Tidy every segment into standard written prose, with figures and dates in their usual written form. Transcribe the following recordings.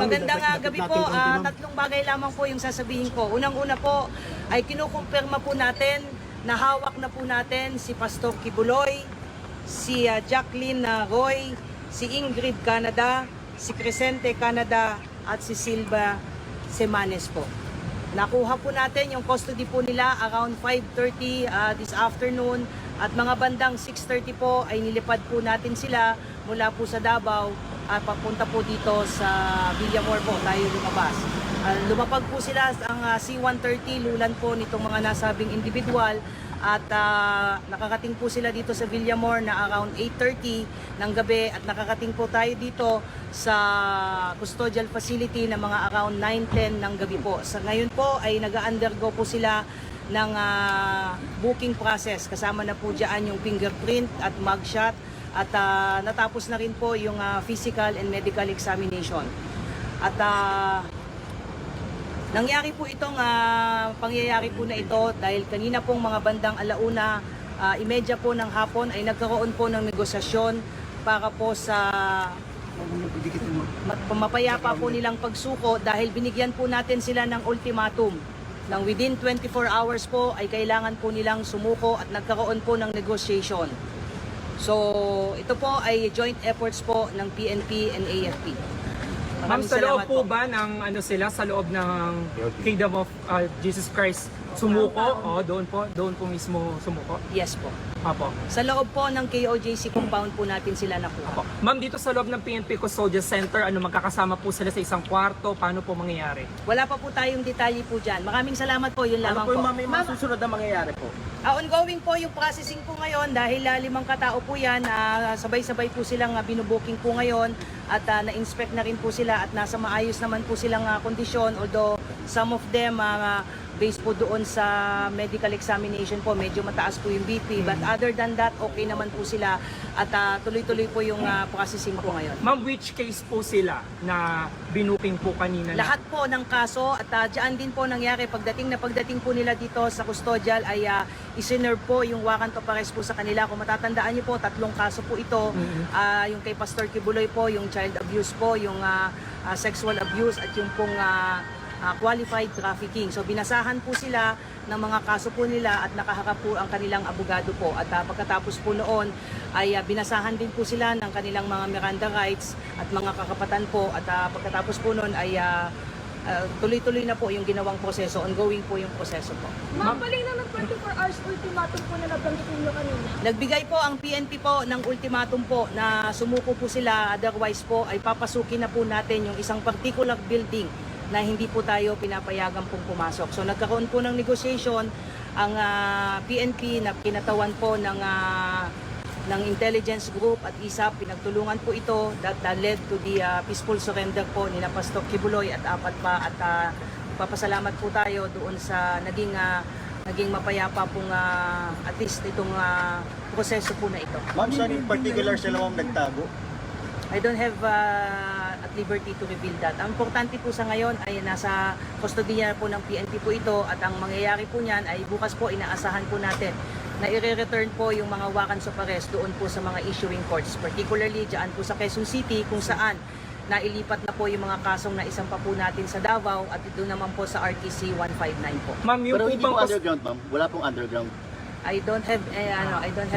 Magandang gabi po. Tatlong bagay lamang po yung sasabihin ko. Unang-una po ay kinukumpirma po natin na hawak na po natin si Pastor Kibuloy, si Jacqueline Roy, si Ingrid Canada, si Crescente Canada at si Silva Semanes po. Nakuha po natin yung custody po nila around 5:30 this afternoon at mga bandang 6:30 po ay nilipad po natin sila mula po sa Davao at papunta po dito sa Villamor po tayo lumabas. Lumapag po sila ang C-130 lulan po nitong mga nasabing individual at nakakating po sila dito sa Villamor na around 8:30 ng gabi at nakakating po tayo dito sa custodial facility na mga around 9:10 ng gabi po. Sa ngayon po ay nag-undergo po sila ng booking process. Kasama na po dyan yung fingerprint at mugshot at natapos na rin po yung physical and medical examination. At nangyari po itong pangyayari po na ito dahil kanina pong mga bandang 1:30 po ng hapon ay nagkaroon po ng negosasyon para po sa mapayapa po nilang pagsuko dahil binigyan po natin sila ng ultimatum nang within 24 hours po ay kailangan po nilang sumuko at nagkaroon po ng negotiation. So ito po ay joint efforts po ng PNP and AFP. Ma'am, sa loob po ba ng sila sa loob ng Kingdom of Jesus Christ sumuko? O doon po mismo sumuko? Yes po. Apo. Sa loob po ng KOJC compound po natin sila nakuha. Apo. Ma'am, dito sa loob ng PNP Custodial Center, magkakasama po sila sa isang kwarto? Paano po mangyayari? Wala pa po tayong detalye po dyan. Maraming salamat po, yun lamang po. May mga susunod na mangyayari po? Ongoing po yung processing po ngayon dahil 5 katao po yan. Sabay-sabay po silang binubuking po ngayon at na-inspect na rin po sila at nasa maayos naman po silang kondisyon. Although some of them based po doon sa medical examination po, medyo mataas po yung BP. But other than that, okay naman po sila at tuloy-tuloy po yung processing po ngayon. Ma'am, which case po sila na binuking po kanina? Lahat po ng kaso at dyan din po nangyari pagdating po nila dito sa custodial ay isinerve po yung warrant of arrest po sa kanila. Kung matatandaan niyo po, 3 kaso po ito. Yung kay Pastor Kibuloy po, yung child abuse po, yung sexual abuse at yung pong qualified trafficking. So binasahan po sila ng mga kaso po nila at nakaharap po ang kanilang abogado po. At pagkatapos po noon ay binasahan din po sila ng kanilang mga Miranda rights at mga kakapatan po. At pagkatapos po noon ay tuloy-tuloy na po yung ginawang proseso. Ongoing po yung proseso po. Ma'am, balik na ng 24 hours ultimatum po na nabanggitin nyo kanina. Nagbigay po ang PNP po ng ultimatum po na sumuko po sila. Otherwise po ay papasukin na po natin yung isang particular building na hindi po tayo pinapayagan pong pumasok. So nagkaroon po ng negotiation ang PNP na kinatawan po ng intelligence group at ISAP. Pinagtulungan po ito that led to the peaceful surrender po ni Pastor Kibuloy at 4 pa at papasalamat po tayo doon sa naging mapayapa pong at least itong proseso po na ito. Ma'am, saan in particular sila ma'am nagtago? I don't have at liberty to reveal that. Ang importante po sa ngayon ay nasa kustodiya po ng PNP po ito at ang mangyayari po niyan ay bukas po inaasahan po natin na i-return po yung mga warrants of arrest doon po sa mga issuing courts, particularly dyan po sa Quezon City kung saan nailipat na po yung mga kasong na isang pa po natin sa Davao at doon naman po sa RTC 159 po. Ma'am, yung Pero po hindi bang po underground ma'am? Wala pong underground? I don't have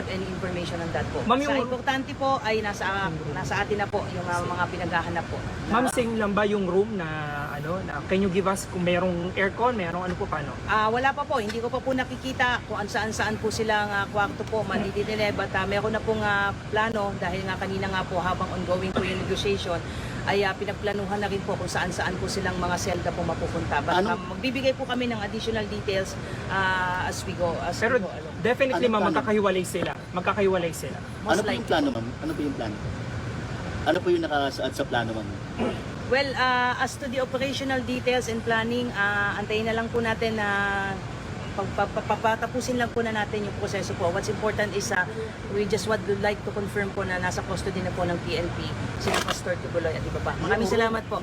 any information on that po. Ma'am, Sa yung- importante po ay nasa atin na po yung mga pinaghahanap po. Ma'am, same lang ba yung room na can you give us kung merong aircon, merong paano? Wala pa po, hindi ko pa po nakikita kung saan po silang kwarto po madidinile, but meron na pong plano dahil nga kanina nga po habang ongoing po yung negotiation ay pinagplanuhan na rin po kung saan po silang mga selda po mapupunta. But magbibigay po kami ng additional details as we go. Pero definitely Ano ma'am, plano? magkakahiwalay sila. Most Ano po yung likely. plano ma'am? Ano po yung plano? Ano po yung nakasaad sa plano ma'am? Well, as to the operational details and planning, antayin na lang po natin na papatapusin lang po na natin yung proseso po. What's important is we just would like to confirm po na nasa custody na po ng PNP si Pastor Kibuloy at iba pa. Maraming salamat po.